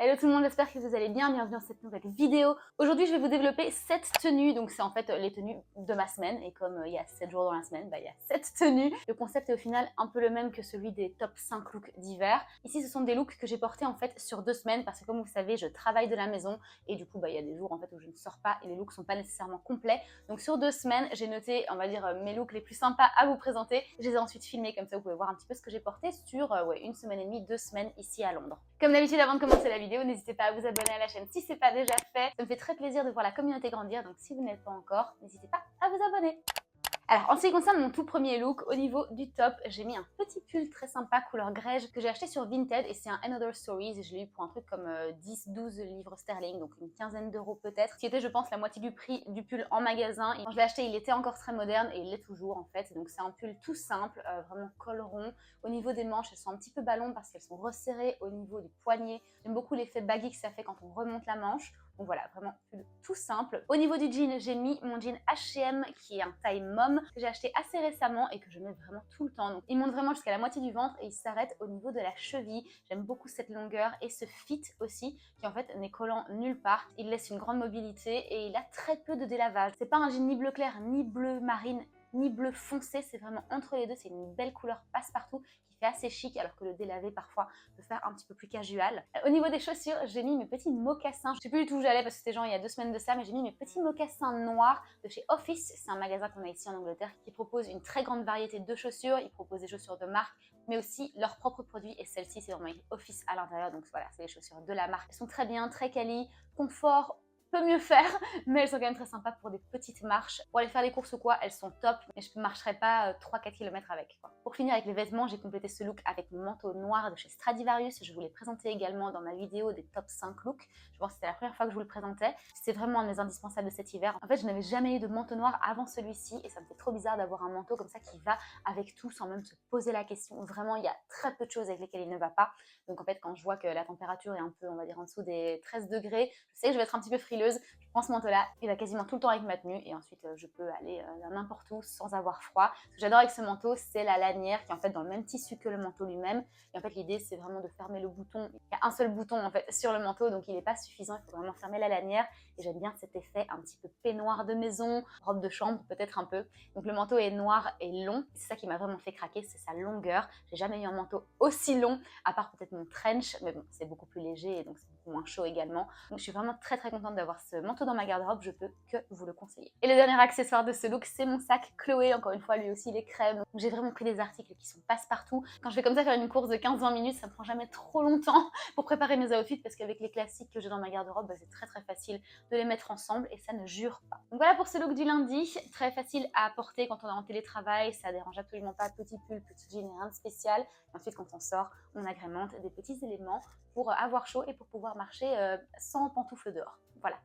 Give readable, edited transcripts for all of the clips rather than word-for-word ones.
Hello tout le monde, j'espère que vous allez bien, bienvenue dans cette nouvelle vidéo. Aujourd'hui je vais vous développer 7 tenues, donc c'est en fait les tenues de ma semaine, et comme il y a 7 jours dans la semaine, il y a 7 tenues. Le concept est au final un peu le même que celui des top 5 looks d'hiver. Ici ce sont des looks que j'ai portés en fait sur 2 semaines, parce que comme vous savez je travaille de la maison, et du coup il y a des jours en fait où je ne sors pas, et les looks sont pas nécessairement complets. Donc sur 2 semaines, j'ai noté, on va dire, mes looks les plus sympas à vous présenter. Je les ai ensuite filmés, comme ça vous pouvez voir un petit peu ce que j'ai porté sur 1 semaine et demie, 2 semaines ici à Londres. Comme d'habitude, avant de commencer la vidéo, n'hésitez pas à vous abonner à la chaîne si ce n'est pas déjà fait. Ça me fait très plaisir de voir la communauté grandir, donc si vous n'êtes pas encore, n'hésitez pas à vous abonner. Alors, en ce qui concerne mon tout premier look, au niveau du top, j'ai mis un petit pull très sympa couleur grège que j'ai acheté sur Vinted, et c'est un Another Stories, et je l'ai eu pour un truc comme 10-12 livres sterling, donc une quinzaine d'euros peut-être, ce qui était je pense la moitié du prix du pull en magasin. Et quand je l'ai acheté, il était encore très moderne, et il l'est toujours en fait. Donc c'est un pull tout simple, vraiment col rond. Au niveau des manches, elles sont un petit peu ballon parce qu'elles sont resserrées au niveau du poignet. J'aime beaucoup l'effet baggy que ça fait quand on remonte la manche. Donc voilà, vraiment tout simple. Au niveau du jean, j'ai mis mon jean H&M qui est un taille mom que j'ai acheté assez récemment et que je mets vraiment tout le temps. Donc il monte vraiment jusqu'à la moitié du ventre et il s'arrête au niveau de la cheville. J'aime beaucoup cette longueur et ce fit aussi qui en fait n'est collant nulle part. Il laisse une grande mobilité et il a très peu de délavage. C'est pas un jean ni bleu clair ni bleu marine ni bleu foncé, c'est vraiment entre les deux, c'est une belle couleur passe-partout qui fait assez chic alors que le délavé parfois peut faire un petit peu plus casual. Au niveau des chaussures, j'ai mis mes petits mocassins, je sais plus du tout où j'allais parce que c'était genre il y a 2 semaines de ça, mais j'ai mis mes petits mocassins noirs de chez Office, c'est un magasin qu'on a ici en Angleterre qui propose une très grande variété de chaussures, ils proposent des chaussures de marque mais aussi leurs propres produits, et celle-ci c'est vraiment Office à l'intérieur, donc voilà, c'est les chaussures de la marque. Elles sont très bien, très quali, confort, peut mieux faire, mais elles sont quand même très sympas pour des petites marches. Pour aller faire les courses ou quoi, elles sont top, mais je ne marcherai pas 3-4 km avec, quoi. Pour finir avec les vêtements, j'ai complété ce look avec mon manteau noir de chez Stradivarius. Je vous l'ai présenté également dans ma vidéo des top 5 looks. Je pense que c'était la première fois que je vous le présentais. C'est vraiment un de mes indispensables de cet hiver. En fait, je n'avais jamais eu de manteau noir avant celui-ci, et ça me fait trop bizarre d'avoir un manteau comme ça qui va avec tout sans même se poser la question. Vraiment, il y a très peu de choses avec lesquelles il ne va pas. Donc en fait, quand je vois que la température est un peu, on va dire, en dessous des 13 degrés, je sais que je vais être un petit peu frileuse. Je prends ce manteau-là, il va quasiment tout le temps avec ma tenue, et ensuite je peux aller n'importe où sans avoir froid. Ce que j'adore avec ce manteau, c'est la lanière qui est en fait dans le même tissu que le manteau lui-même. Et en fait, l'idée, c'est vraiment de fermer le bouton. Il y a un seul bouton en fait sur le manteau, donc il n'est pas suffisant. Il faut vraiment fermer la lanière. Et j'aime bien cet effet un petit peu peignoir de maison, robe de chambre peut-être un peu. Donc le manteau est noir et long. C'est ça qui m'a vraiment fait craquer, c'est sa longueur. J'ai jamais eu un manteau aussi long, à part peut-être mon trench, mais bon, c'est beaucoup plus léger et donc c'est beaucoup moins chaud également. Donc je suis vraiment très contente d'avoir ce manteau dans ma garde-robe, je peux que vous le conseiller. Et le dernier accessoire de ce look, c'est mon sac Chloé. Encore une fois, lui aussi il est crème. Donc j'ai vraiment pris des articles qui sont passe-partout. Quand je vais comme ça faire une course de 15-20 minutes, ça me prend jamais trop longtemps pour préparer mes outfits, parce qu'avec les classiques que j'ai dans ma garde-robe, c'est très facile de les mettre ensemble et ça ne jure pas. Donc voilà pour ce look du lundi, très facile à porter quand on est en télétravail, ça dérange absolument pas, petit pull, petit jean, rien de spécial. Et ensuite quand on sort, on agrémente des petits éléments pour avoir chaud et pour pouvoir marcher sans pantoufles dehors. Voilà.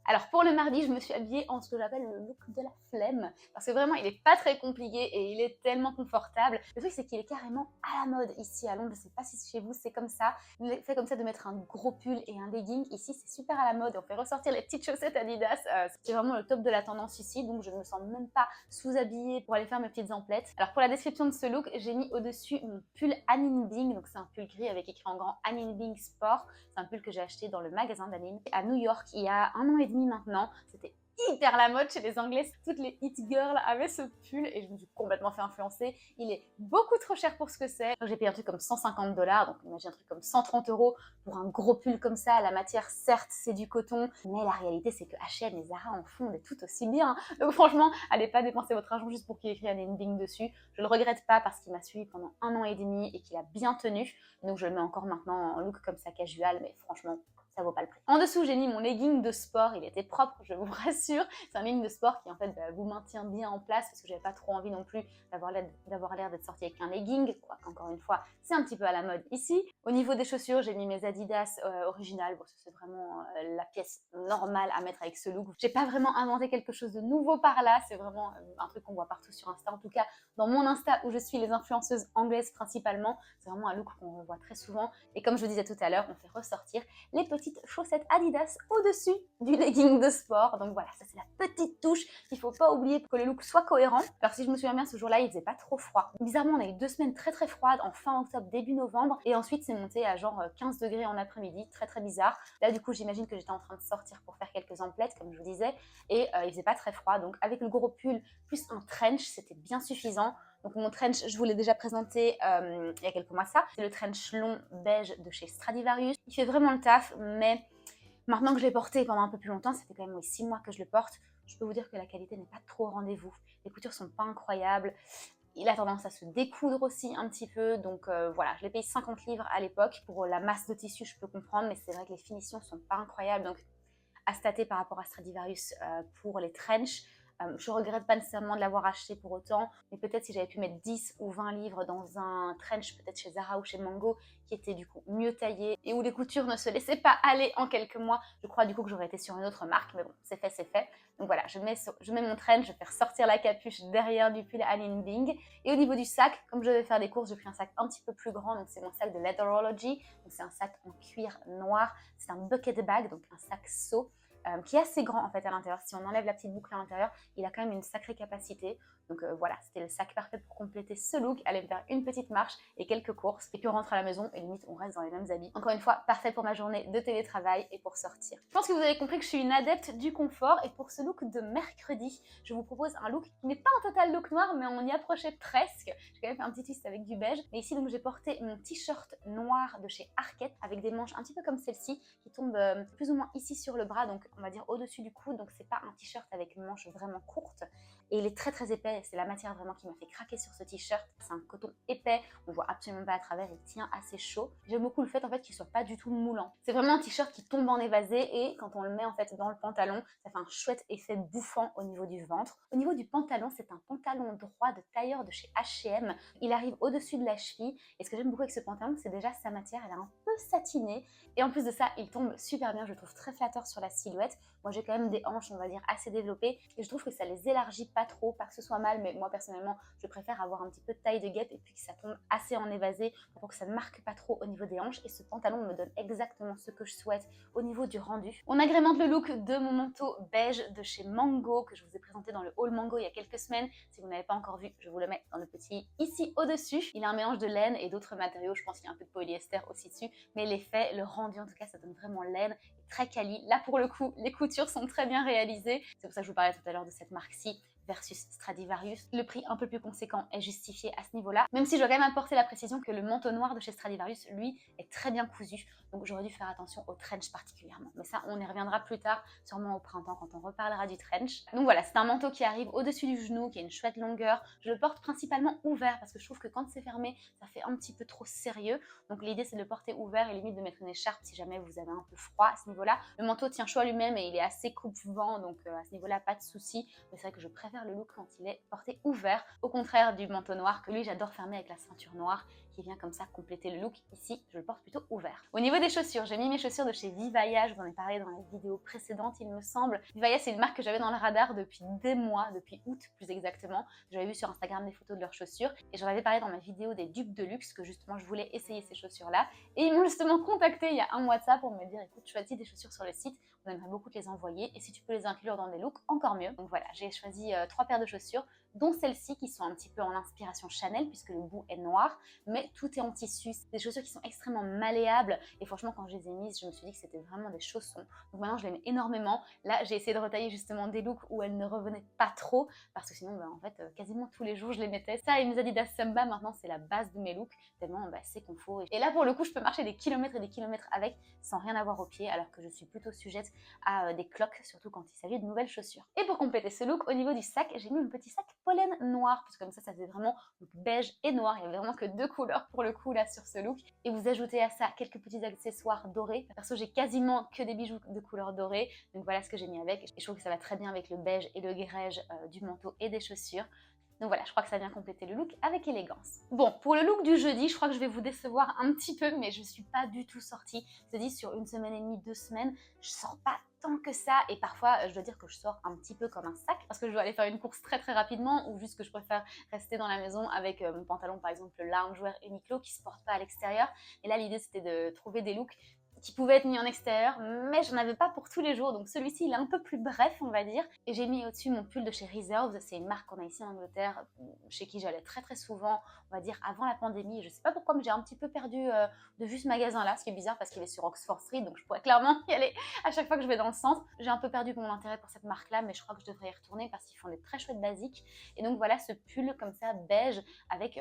Alors pour le mardi, je me suis habillée en ce que j'appelle le look de la flemme, parce que vraiment il n'est pas très compliqué et il est tellement confortable. Le truc c'est qu'il est carrément à la mode ici à Londres, je ne sais pas si chez vous c'est comme ça. L'effet comme ça de mettre un gros pull et un legging, ici c'est super à la mode, on fait ressortir les petites chaussettes Adidas, c'est vraiment le top de la tendance ici, donc je ne me sens même pas sous-habillée pour aller faire mes petites emplettes. Alors pour la description de ce look, j'ai mis au-dessus mon pull Anine Bing, donc c'est un pull gris avec écrit en grand Anine Bing Sport. C'est un pull que j'ai acheté dans le magasin d'Anine à New York il y a 1 an et demi maintenant. C'était hyper la mode chez les Anglais, toutes les hit girls avaient ce pull et je me suis complètement fait influencer. Il est beaucoup trop cher pour ce que c'est. J'ai payé un truc comme 150 $, donc imagine un truc comme 130 € pour un gros pull comme ça. La matière, certes, c'est du coton, mais la réalité, c'est que H&M et Zara en font des tout aussi bien. Donc franchement, allez pas dépenser votre argent juste pour qu'il y ait écrit un ending dessus. Je le regrette pas parce qu'il m'a suivi pendant 1 an et demi et qu'il a bien tenu. Donc je le mets encore maintenant en look comme ça casual, mais franchement, ça vaut pas le prix. En dessous, j'ai mis mon legging de sport, il était propre, je vous rassure. C'est un legging de sport qui en fait vous maintient bien en place parce que j'avais pas trop envie non plus d'avoir l'air d'être sortie avec un legging, quoi. Encore une fois, c'est un petit peu à la mode ici. Au niveau des chaussures, j'ai mis mes Adidas originales, bon, c'est vraiment la pièce normale à mettre avec ce look. J'ai pas vraiment inventé quelque chose de nouveau par là, c'est vraiment un truc qu'on voit partout sur Insta, en tout cas dans mon Insta où je suis les influenceuses anglaises principalement. C'est vraiment un look qu'on voit très souvent et comme je vous disais tout à l'heure, on fait ressortir les petits petites chaussettes Adidas au-dessus du legging de sport. Donc voilà, ça c'est la petite touche qu'il faut pas oublier pour que le look soit cohérent. Alors si je me souviens bien, ce jour-là, il faisait pas trop froid. Bizarrement, on a eu 2 semaines très très froides en fin octobre, début novembre. Et ensuite, c'est monté à genre 15 degrés en après-midi. Très très bizarre. Là, du coup, j'imagine que j'étais en train de sortir pour faire quelques emplettes, comme je vous disais. Et il faisait pas très froid. Donc avec le gros pull plus un trench, c'était bien suffisant. Donc mon trench, je vous l'ai déjà présenté il y a quelques mois de ça. C'est le trench long beige de chez Stradivarius. Il fait vraiment le taf, mais maintenant que je l'ai porté pendant un peu plus longtemps, ça fait quand même 6 mois que je le porte, je peux vous dire que la qualité n'est pas trop au rendez-vous. Les coutures sont pas incroyables. Il a tendance à se découdre aussi un petit peu, donc voilà, je l'ai payé 50 livres à l'époque. Pour la masse de tissu, je peux comprendre, mais c'est vrai que les finitions sont pas incroyables, donc à stater par rapport à Stradivarius pour les trench. Je regrette pas nécessairement de l'avoir acheté pour autant, mais peut-être si j'avais pu mettre 10 ou 20 livres dans un trench, peut-être chez Zara ou chez Mango, qui était du coup mieux taillé et où les coutures ne se laissaient pas aller en quelques mois, je crois du coup que j'aurais été sur une autre marque, mais bon, c'est fait, c'est fait. Donc voilà, je mets mon trench, je vais faire sortir la capuche derrière du pull Aline Bing. Et au niveau du sac, comme je vais faire des courses, j'ai pris un sac un petit peu plus grand, donc c'est mon sac de Leatherology, donc c'est un sac en cuir noir, c'est un bucket bag, donc un sac seau. Qui est assez grand en fait à l'intérieur. Si on enlève la petite boucle à l'intérieur, il a quand même une sacrée capacité. Donc voilà, c'était le sac parfait pour compléter ce look, aller me faire une petite marche et quelques courses. Et puis on rentre à la maison et limite on reste dans les mêmes habits. Encore une fois, parfait pour ma journée de télétravail et pour sortir. Je pense que vous avez compris que je suis une adepte du confort et pour ce look de mercredi, je vous propose un look qui n'est pas un total look noir mais on y approchait presque. J'ai quand même fait un petit twist avec du beige. Mais ici donc j'ai porté mon t-shirt noir de chez Arket avec des manches un petit peu comme celle-ci qui tombent plus ou moins ici sur le bras, donc on va dire au-dessus du coude, donc c'est pas un t-shirt avec manches vraiment courtes et il est très très épais, c'est la matière vraiment qui m'a fait craquer sur ce t-shirt. C'est un coton épais, on voit absolument pas à travers, il tient assez chaud. J'aime beaucoup le fait en fait qu'il soit pas du tout moulant. C'est vraiment un t-shirt qui tombe en évasé et quand on le met en fait dans le pantalon, ça fait un chouette effet bouffant au niveau du ventre. Au niveau du pantalon, c'est un pantalon droit de tailleur de chez H&M. Il arrive au-dessus de la cheville et ce que j'aime beaucoup avec ce pantalon, c'est déjà sa matière, elle est un peu satinée et en plus de ça, il tombe super bien, je le trouve très flatteur sur la silhouette. Moi j'ai quand même des hanches, on va dire, assez développées et je trouve que ça les élargit pas trop, pas que ce soit mal, mais moi personnellement je préfère avoir un petit peu de taille de guêpe et puis que ça tombe assez en évasé pour que ça ne marque pas trop au niveau des hanches et ce pantalon me donne exactement ce que je souhaite au niveau du rendu. On agrémente le look de mon manteau beige de chez Mango que je vous ai présenté dans le haul Mango il y a quelques semaines. Si vous n'avez pas encore vu, je vous le mets dans le petit ici au-dessus. Il a un mélange de laine et d'autres matériaux, je pense qu'il y a un peu de polyester aussi dessus, mais l'effet, le rendu en tout cas, ça donne vraiment laine et très quali. Là pour le coup, les coutures sont très bien réalisées. C'est pour ça que je vous parlais tout à l'heure de cette marque-ci versus Stradivarius. Le prix un peu plus conséquent est justifié à ce niveau-là, même si je dois quand même apporter la précision que le manteau noir de chez Stradivarius, lui, est très bien cousu, donc j'aurais dû faire attention au trench particulièrement. Mais ça, on y reviendra plus tard, sûrement au printemps, quand on reparlera du trench. Donc voilà, c'est un manteau qui arrive au-dessus du genou, qui a une chouette longueur. Je le porte principalement ouvert, parce que je trouve que quand c'est fermé, ça fait un petit peu trop sérieux. Donc l'idée, c'est de le porter ouvert et limite de mettre une écharpe si jamais vous avez un peu froid à ce niveau-là. Le manteau tient chaud à lui-même et il est assez coupe-vent, donc à ce niveau-là, pas de souci. Mais c'est vrai que je préfère le look quand il est porté ouvert, au contraire du manteau noir que lui j'adore fermer avec la ceinture noire qui vient comme ça compléter le look. Ici je le porte plutôt ouvert. Au niveau des chaussures, j'ai mis mes chaussures de chez Vivaia, je vous en ai parlé dans la vidéo précédente il me semble. Vivaia c'est une marque que j'avais dans le radar depuis des mois, depuis août plus exactement. J'avais vu sur Instagram des photos de leurs chaussures et j'en avais parlé dans ma vidéo des dupes de luxe que justement je voulais essayer ces chaussures là et ils m'ont justement contacté il y a un mois de ça pour me dire écoute choisis des chaussures sur le site, on aimerait beaucoup te les envoyer et si tu peux les inclure dans des looks encore mieux. Donc voilà, j'ai choisi 3 paires de chaussures dont celles-ci qui sont un petit peu en inspiration Chanel puisque le bout est noir mais tout est en tissu. C'est des chaussures qui sont extrêmement malléables et franchement quand je les ai mises je me suis dit que c'était vraiment des chaussons. Donc maintenant je les mets énormément. Là j'ai essayé de retailler justement des looks où elles ne revenaient pas trop parce que sinon en fait quasiment tous les jours je les mettais. Ça et mes Adidas Samba maintenant c'est la base de mes looks tellement c'est confort. Et là pour le coup je peux marcher des kilomètres et des kilomètres avec sans rien avoir au pied alors que je suis plutôt sujette à des cloques surtout quand il s'agit de nouvelles chaussures. Et pour compléter ce look au niveau du sac j'ai mis un petit sac pollen noir parce que comme ça faisait vraiment look beige et noir. Il n'y avait vraiment que 2 couleurs pour le coup là sur ce look et vous ajoutez à ça quelques petits accessoires dorés. Perso j'ai quasiment que des bijoux de couleur dorée donc voilà ce que j'ai mis avec et je trouve que ça va très bien avec le beige et le grège du manteau et des chaussures. Donc voilà, je crois que ça vient compléter le look avec élégance. Bon, pour le look du jeudi, je crois que je vais vous décevoir un petit peu, mais je suis pas du tout sortie. Je dis sur 1 semaine et demie, 2 semaines, je sors pas tant que ça et parfois je dois dire que je sors un petit peu comme un sac parce que je dois aller faire une course très rapidement ou juste que je préfère rester dans la maison avec mon pantalon par exemple le loungewear Uniqlo qui se porte pas à l'extérieur. Et là l'idée c'était de trouver des looks qui pouvait être mis en extérieur, mais j'en avais pas pour tous les jours, donc celui-ci il est un peu plus bref on va dire. Et j'ai mis au-dessus mon pull de chez Reserve, c'est une marque qu'on a ici en Angleterre, chez qui j'allais très très souvent, on va dire avant la pandémie. Je sais pas pourquoi, mais j'ai un petit peu perdu de vue ce magasin-là, ce qui est bizarre parce qu'il est sur Oxford Street, donc je pourrais clairement y aller à chaque fois que je vais dans le centre. J'ai un peu perdu mon intérêt pour cette marque-là, mais je crois que je devrais y retourner parce qu'ils font des très chouettes basiques. Et donc voilà ce pull comme ça beige avec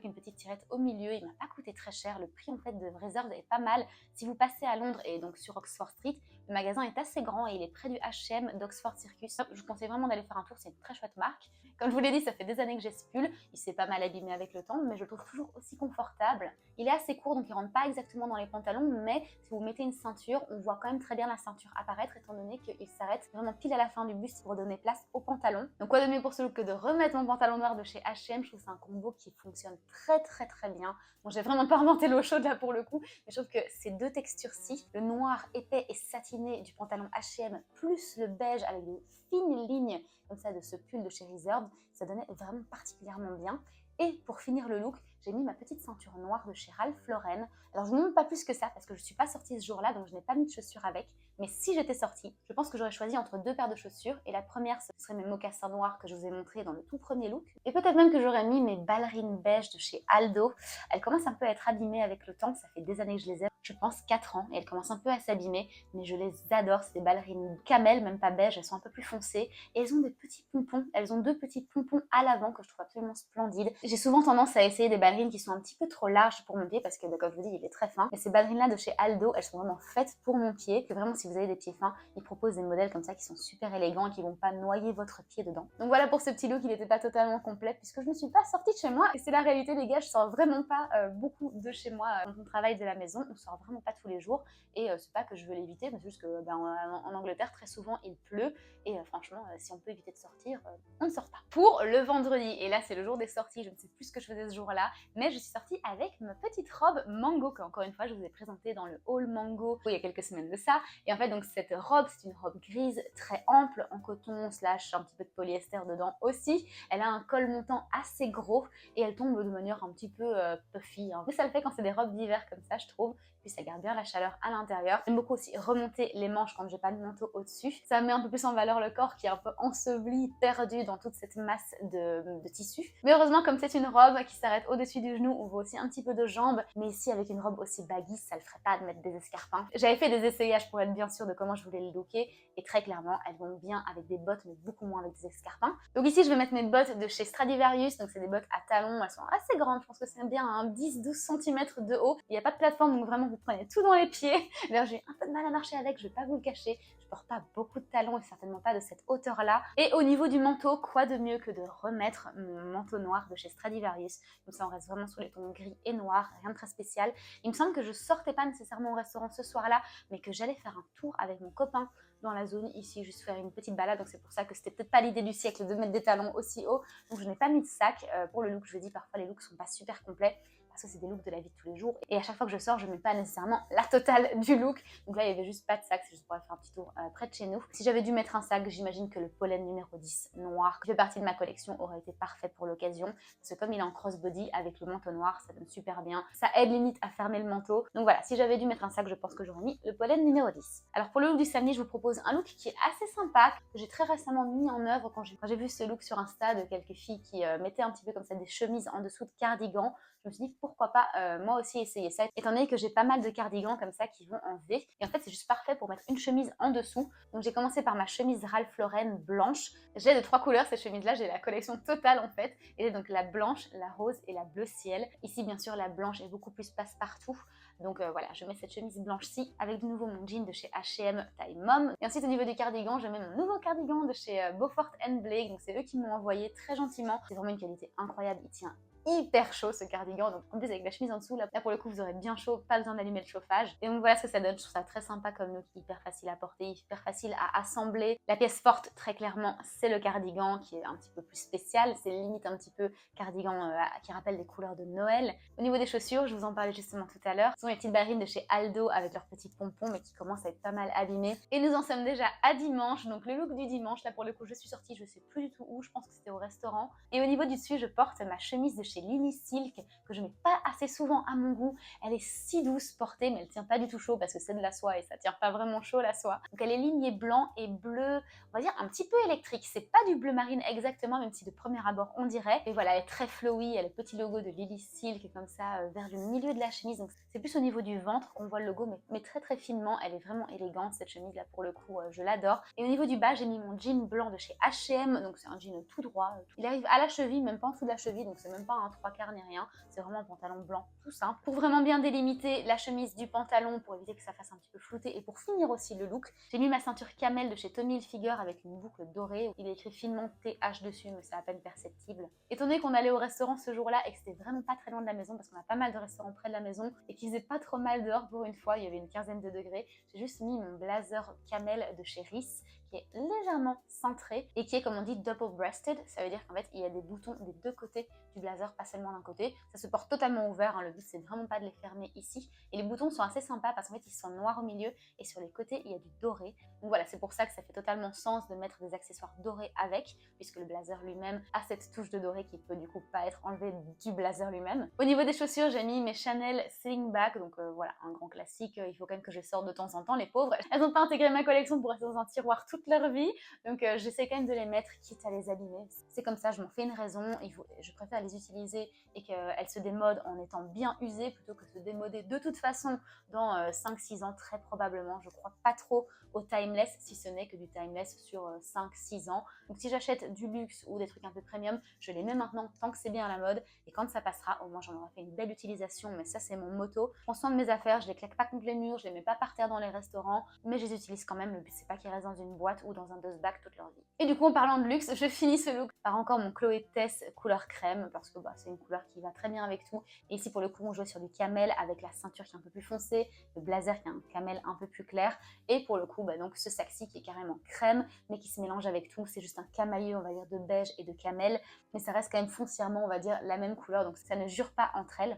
une petite tirette au milieu. Il m'a pas coûté très cher. Le prix en fait de Reserve est pas mal. Si vous passez à Londres et donc sur Oxford Street, le magasin est assez grand et il est près du H&M d'Oxford Circus. Je vous conseille vraiment d'aller faire un tour, c'est une très chouette marque. Comme je vous l'ai dit, ça fait des années que j'ai ce pull. Il s'est pas mal abîmé avec le temps, mais je le trouve toujours aussi confortable. Il est assez court, donc il rentre pas exactement dans les pantalons, mais si vous mettez une ceinture, on voit quand même très bien la ceinture apparaître, étant donné qu'il s'arrête vraiment pile à la fin du buste pour donner place au pantalon. Donc quoi de mieux pour ce look que de remettre mon pantalon noir de chez H&M. Je trouve que c'est un combo qui fonctionne très très très bien. Bon, j'ai vraiment pas inventé l'eau chaude là pour le coup, mais je trouve que ces deux textures-ci, le noir épais et satiné du pantalon H&M plus le beige avec de fines lignes comme ça de ce pull de chez Reserve, ça donnait vraiment particulièrement bien. Et pour finir le look, j'ai mis ma petite ceinture noire de chez Ralph Lauren. Alors je ne vous montre pas plus que ça parce que je ne suis pas sortie ce jour-là, donc je n'ai pas mis de chaussures avec. Mais si j'étais sortie, je pense que j'aurais choisi entre deux paires de chaussures. Et la première, ce serait mes mocassins noirs que je vous ai montrés dans le tout premier look. Et peut-être même que j'aurais mis mes ballerines beige de chez Aldo. Elles commencent un peu à être abîmées avec le temps, ça fait des années que je les ai. Je pense 4 ans et elles commencent un peu à s'abîmer, mais je les adore. C'est des ballerines camel, même pas beige, elles sont un peu plus foncées et elles ont des petits pompons. Elles ont deux petits pompons à l'avant que je trouve absolument splendides. J'ai souvent tendance à essayer des ballerines qui sont un petit peu trop larges pour mon pied parce que, comme je vous dis, il est très fin. Mais ces ballerines-là de chez Aldo, elles sont vraiment faites pour mon pied. Que vraiment, si vous avez des pieds fins, ils proposent des modèles comme ça qui sont super élégants et qui vont pas noyer votre pied dedans. Donc voilà pour ce petit look, il n'était pas totalement complet puisque je ne suis pas sortie de chez moi. Et c'est la réalité, les gars, je sors vraiment pas beaucoup de chez moi quand on travaille de la maison. On sort vraiment pas tous les jours et c'est pas que je veux l'éviter, mais c'est juste que en Angleterre très souvent il pleut et franchement si on peut éviter de sortir, on ne sort pas. Pour le vendredi, et là c'est le jour des sorties, je ne sais plus ce que je faisais ce jour-là, mais je suis sortie avec ma petite robe mango que encore une fois je vous ai présentée dans le haul mango il y a quelques semaines de ça. Et en fait donc cette robe, c'est une robe grise très ample en coton slash un petit peu de polyester dedans aussi. Elle a un col montant assez gros et elle tombe de manière un petit peu puffy, hein. Mais ça le fait quand c'est des robes d'hiver comme ça je trouve. Puis ça garde bien la chaleur à l'intérieur. J'aime beaucoup aussi remonter les manches quand j'ai pas de manteau au-dessus. Ça met un peu plus en valeur le corps qui est un peu enseveli, perdu dans toute cette masse de tissu. Mais heureusement, comme c'est une robe qui s'arrête au-dessus du genou, on voit aussi un petit peu de jambes. Mais ici, avec une robe aussi baggy, ça le ferait pas de mettre des escarpins. J'avais fait des essayages pour être bien sûre de comment je voulais le looker. Et très clairement, elles vont bien avec des bottes, mais beaucoup moins avec des escarpins. Donc ici, je vais mettre mes bottes de chez Stradivarius. Donc c'est des bottes à talons. Elles sont assez grandes. Je pense que c'est bien un 10-12 cm de haut. Il n'y a pas de plateforme, donc vraiment, vous prenez tout dans les pieds. D'ailleurs, j'ai un peu de mal à marcher avec, je vais pas vous le cacher. Je porte pas beaucoup de talons et certainement pas de cette hauteur-là. Et au niveau du manteau, quoi de mieux que de remettre mon manteau noir de chez Stradivarius. Comme ça, on reste vraiment sur les tons gris et noirs, rien de très spécial. Il me semble que je sortais pas nécessairement au restaurant ce soir-là, mais que j'allais faire un tour avec mon copain dans la zone ici, juste faire une petite balade. Donc c'est pour ça que c'était peut-être pas l'idée du siècle de mettre des talons aussi haut. Donc je n'ai pas mis de sac pour le look. Je vous dis, parfois les looks sont pas super complets parce que c'est des looks de la vie de tous les jours. Et à chaque fois que je sors, je ne mets pas nécessairement la totale du look. Donc là, il n'y avait juste pas de sac, c'est juste pour aller faire un petit tour près de chez nous. Si j'avais dû mettre un sac, j'imagine que le pollen numéro 10 noir, qui fait partie de ma collection, aurait été parfait pour l'occasion. Parce que comme il est en crossbody, avec le manteau noir, ça donne super bien. Ça aide limite à fermer le manteau. Donc voilà, si j'avais dû mettre un sac, je pense que j'aurais mis le pollen numéro 10. Alors pour le look du samedi, je vous propose un look qui est assez sympa, que j'ai très récemment mis en œuvre quand j'ai vu ce look sur Insta de quelques filles qui mettaient un petit peu comme ça des chemises en dessous de cardigans. Je me suis dit pourquoi pas moi aussi essayer ça, étant donné que j'ai pas mal de cardigans comme ça qui vont en V. Et en fait, c'est juste parfait pour mettre une chemise en dessous. Donc j'ai commencé par ma chemise Ralph Lauren blanche. J'ai de 3 couleurs ces chemises-là, j'ai la collection totale en fait. Et j'ai donc la blanche, la rose et la bleu ciel. Ici, bien sûr, la blanche est beaucoup plus passe-partout. Donc voilà, je mets cette chemise blanche-ci avec de nouveau mon jean de chez H&M taille mom. Et ensuite, au niveau du cardigan, je mets mon nouveau cardigan de chez Beaufort Blake. Donc c'est eux qui m'ont envoyé très gentiment. C'est vraiment une qualité incroyable, il tient hyper chaud ce cardigan, donc en plus avec la chemise en dessous, là pour le coup vous aurez bien chaud, pas besoin d'allumer le chauffage. Et donc voilà ce que ça donne, je trouve ça très sympa comme look, hyper facile à porter, hyper facile à assembler. La pièce forte très clairement c'est le cardigan qui est un petit peu plus spécial, c'est limite un petit peu cardigan qui rappelle des couleurs de Noël. Au niveau des chaussures, je vous en parlais justement tout à l'heure, ce sont les petites ballerines de chez Aldo avec leurs petits pompons mais qui commencent à être pas mal abîmés. Et nous en sommes déjà à dimanche, donc le look du dimanche, là pour le coup je suis sortie, je sais plus du tout où, je pense que c'était au restaurant. Et au niveau du dessus, je porte ma chemise de chez chez Lily Silk que je mets pas assez souvent à mon goût. Elle est si douce portée, mais elle tient pas du tout chaud parce que c'est de la soie et ça tient pas vraiment chaud la soie. Donc elle est lignée blanc et bleu, on va dire un petit peu électrique. C'est pas du bleu marine exactement, même si de premier abord on dirait. Et voilà, elle est très flowy, elle a le petit logo de Lily Silk comme ça vers le milieu de la chemise. Donc c'est plus au niveau du ventre qu'on voit le logo, mais très très finement. Elle est vraiment élégante cette chemise là pour le coup, je l'adore. Et au niveau du bas, j'ai mis mon jean blanc de chez H&M, donc c'est un jean tout droit. Il arrive à la cheville, même pas en dessous de la cheville, donc c'est même pas un 3/4 ni rien. C'est vraiment un pantalon blanc tout simple. Pour vraiment bien délimiter la chemise du pantalon, pour éviter que ça fasse un petit peu flouté, et pour finir aussi le look, j'ai mis ma ceinture camel de chez Tommy Hilfiger avec une boucle dorée. Il est écrit finement TH dessus, mais c'est à peine perceptible. Étant donné qu'on allait au restaurant ce jour-là et que c'était vraiment pas très loin de la maison, parce qu'on a pas mal de restaurants près de la maison, et qu'il faisait pas trop mal dehors pour une fois, il y avait une quinzaine de degrés, j'ai juste mis mon blazer camel de chez Reiss, qui est légèrement cintré et qui est, comme on dit, double-breasted. Ça veut dire qu'en fait, il y a des boutons des deux côtés du blazer, pas seulement d'un côté. Ça se porte totalement ouvert, hein. Le but, c'est vraiment pas de les fermer ici. Et les boutons sont assez sympas parce qu'en fait, ils sont noirs au milieu et sur les côtés, il y a du doré. Donc voilà, c'est pour ça que ça fait totalement sens de mettre des accessoires dorés avec, puisque le blazer lui-même a cette touche de doré qui peut du coup pas être enlevée du blazer lui-même. Au niveau des chaussures, j'ai mis mes Chanel Slingback, donc voilà, un grand classique. Il faut quand même que je sorte de temps en temps, les pauvres. Elles n'ont pas intégré ma collection pour rester dans un tiroir toute leur vie, donc j'essaie quand même de les mettre, quitte à les abîmer. C'est comme ça, je m'en fais une raison, je préfère les utiliser et qu'elles se démodent en étant bien usées plutôt que de se démoder de toute façon dans 5-6 ans très probablement. Je crois pas trop au timeless, si ce n'est que du timeless sur 5-6 ans. Donc si j'achète du luxe ou des trucs un peu premium, je les mets maintenant tant que c'est bien à la mode, et quand ça passera, au moins j'en aurai fait une belle utilisation. Mais ça, c'est mon motto. Je prends soin de mes affaires, je les claque pas contre les murs, je les mets pas par terre dans les restaurants, mais je les utilise quand même. Le but, c'est pas qu'ils restent dans une boîte ou dans un dust bag toute leur vie. Et du coup, en parlant de luxe, je finis ce look par encore mon Chloé Tess couleur crème, parce que c'est une couleur qui va très bien avec tout. Et ici, pour le coup, on joue sur du camel avec la ceinture qui est un peu plus foncée, le blazer qui est un camel un peu plus clair, et pour le coup, donc ce saxi qui est carrément crème, mais qui se mélange avec tout. C'est juste un camailleux, on va dire, de beige et de camel, mais ça reste quand même foncièrement, on va dire, la même couleur, donc ça ne jure pas entre elles.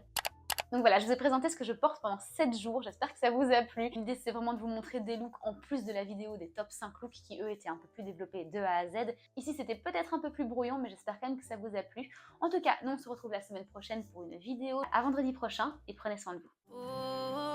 Donc voilà, je vous ai présenté ce que je porte pendant 7 jours, j'espère que ça vous a plu. L'idée, c'est vraiment de vous montrer des looks en plus de la vidéo des top 5 looks qui, eux, étaient un peu plus développés de A à Z. Ici, c'était peut-être un peu plus brouillon, mais j'espère quand même que ça vous a plu. En tout cas, nous, on se retrouve la semaine prochaine pour une vidéo. À vendredi prochain, et prenez soin de vous.